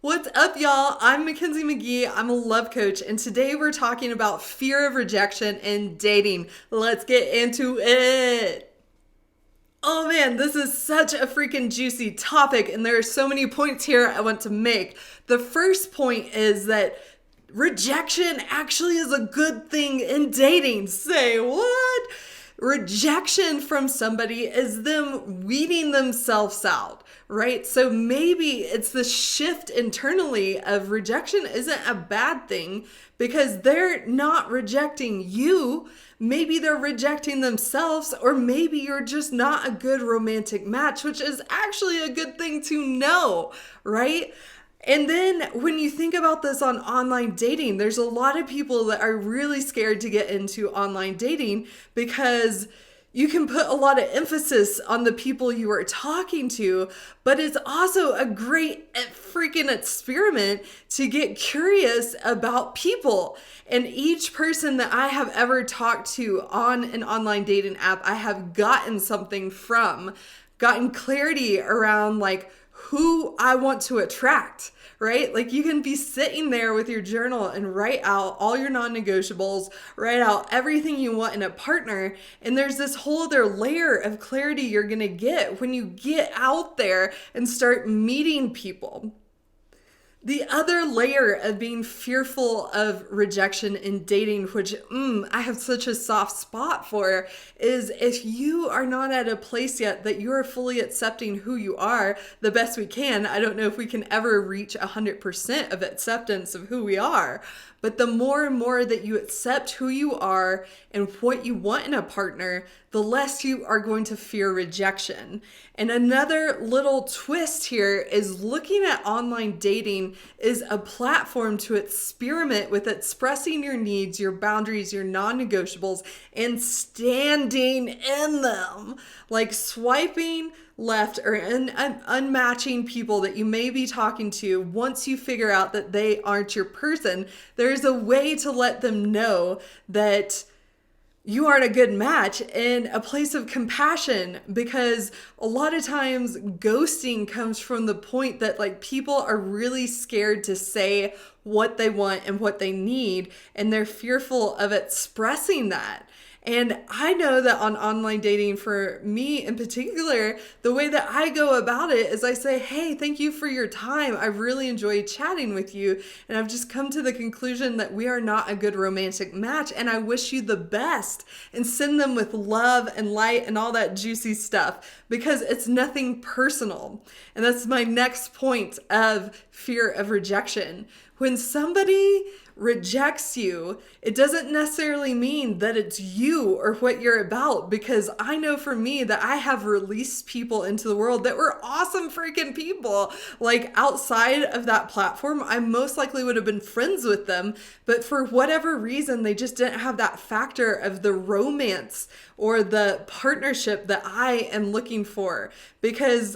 What's up, y'all? I'm Mackenzie McGehee. I'm a love coach, and today we're talking about fear of rejection in dating. Let's get into it. Oh man, this is such a freaking juicy topic, and there are so many points here I want to make. The first point is that rejection actually is a good thing in dating. Say what? Rejection from somebody is them weeding themselves out, right? So maybe it's the shift internally of rejection isn't a bad thing because they're not rejecting you. Maybe they're rejecting themselves, or maybe you're just not a good romantic match, which is actually a good thing to know, right? And then when you think about this on online dating, there's a lot of people that are really scared to get into online dating because you can put a lot of emphasis on the people you are talking to, but it's also a great freaking experiment to get curious about people. And each person that I have ever talked to on an online dating app, I have gotten something from, gotten clarity around like who I want to attract, right? Like you can be sitting there with your journal and write out all your non-negotiables, write out everything you want in a partner. And there's this whole other layer of clarity you're going to get when you get out there and start meeting people. The other layer of being fearful of rejection in dating, which I have such a soft spot for, is if you are not at a place yet that you are fully accepting who you are the best we can. I don't know if we can ever reach 100% of acceptance of who we are, but the more and more that you accept who you are and what you want in a partner, the less you are going to fear rejection. And another little twist here is looking at online dating is a platform to experiment with expressing your needs, your boundaries, your non-negotiables, and standing in them. Like swiping left or unmatching people that you may be talking to once you figure out that they aren't your person. There's a way to let them know that you aren't a good match in a place of compassion, because a lot of times ghosting comes from the point that like people are really scared to say what they want and what they need, and they're fearful of expressing that. And I know that on online dating, for me in particular, the way that I go about it is I say, hey, thank you for your time. I've really enjoyed chatting with you. And I've just come to the conclusion that we are not a good romantic match. And I wish you the best, and send them with love and light and all that juicy stuff, because it's nothing personal. And that's my next point of fear of rejection. When somebody rejects you, it doesn't necessarily mean that it's you or what you're about, because I know for me that I have released people into the world that were awesome freaking people. Like outside of that platform, I most likely would have been friends with them, but for whatever reason, they just didn't have that factor of the romance or the partnership that I am looking for, because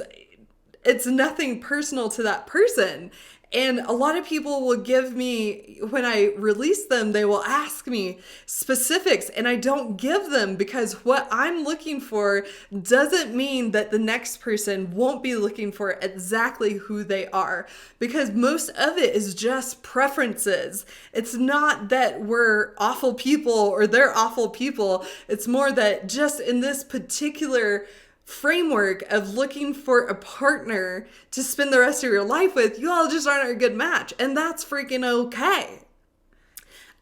it's nothing personal to that person. And a lot of people will give me, when I release them, they will ask me specifics, and I don't give them, because what I'm looking for doesn't mean that the next person won't be looking for exactly who they are, because most of it is just preferences. It's not that we're awful people or they're awful people. It's more that just in this particular framework of looking for a partner to spend the rest of your life with, you all just aren't a good match, and that's freaking okay.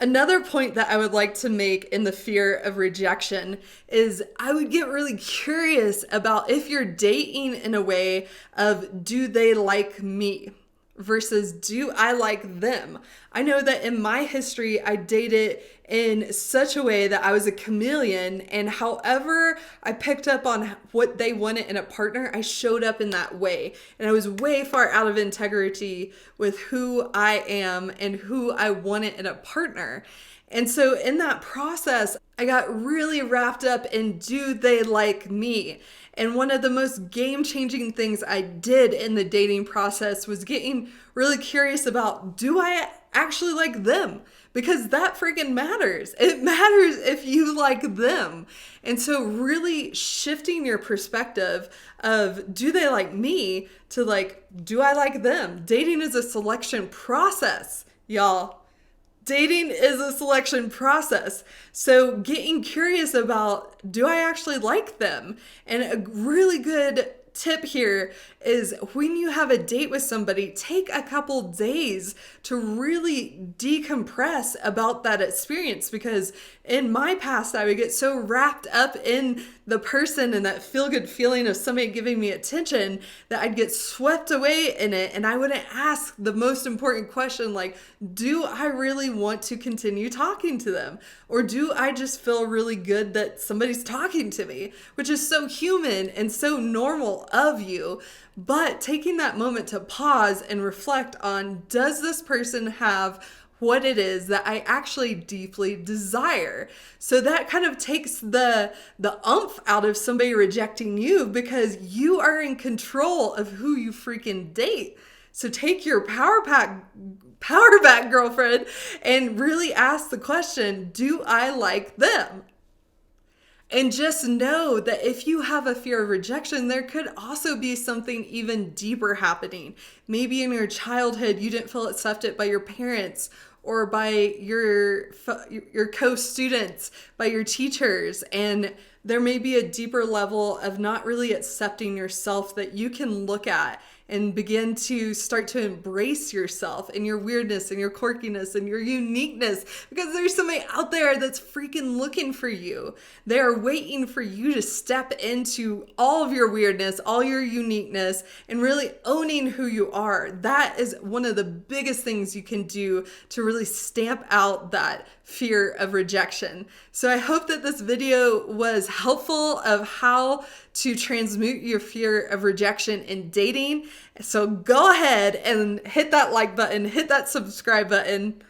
Another point that I would like to make in the fear of rejection is I would get really curious about if you're dating in a way of, do they like me versus do I like them? I know that in my history, I dated in such a way that I was a chameleon, and however I picked up on what they wanted in a partner, I showed up in that way. And I was way far out of integrity with who I am and who I wanted in a partner. And so in that process, I got really wrapped up in, do they like me? And one of the most game-changing things I did in the dating process was getting really curious about, do I actually like them, because that freaking matters. It matters if you like them. And so really shifting your perspective of do they like me to like, do I like them? Dating is a selection process, y'all. Dating is a selection process. So getting curious about, do I actually like them? And a really good tip here is when you have a date with somebody, take a couple days to really decompress about that experience, because in my past I would get so wrapped up in the person and that feel-good feeling of somebody giving me attention that I'd get swept away in it, and I wouldn't ask the most important question, like, do I really want to continue talking to them? Or do I just feel really good that somebody's talking to me? Which is so human and so normal of you. But taking that moment to pause and reflect on, does this person have what it is that I actually deeply desire? So that kind of takes the umph out of somebody rejecting you, because you are in control of who you freaking date. So take your power back, girlfriend, and really ask the question, do I like them? And just know that if you have a fear of rejection, there could also be something even deeper happening. Maybe in your childhood, you didn't feel accepted by your parents or by your co-students, by your teachers. And there may be a deeper level of not really accepting yourself that you can look at and begin to start to embrace yourself and your weirdness and your quirkiness and your uniqueness, because there's somebody out there that's freaking looking for you. They're waiting for you to step into all of your weirdness, all your uniqueness, and really owning who you are. That is one of the biggest things you can do to really stamp out that fear of rejection. So I hope that this video was helpful of how to transmute your fear of rejection in dating. So go ahead and hit that like button, hit that subscribe button.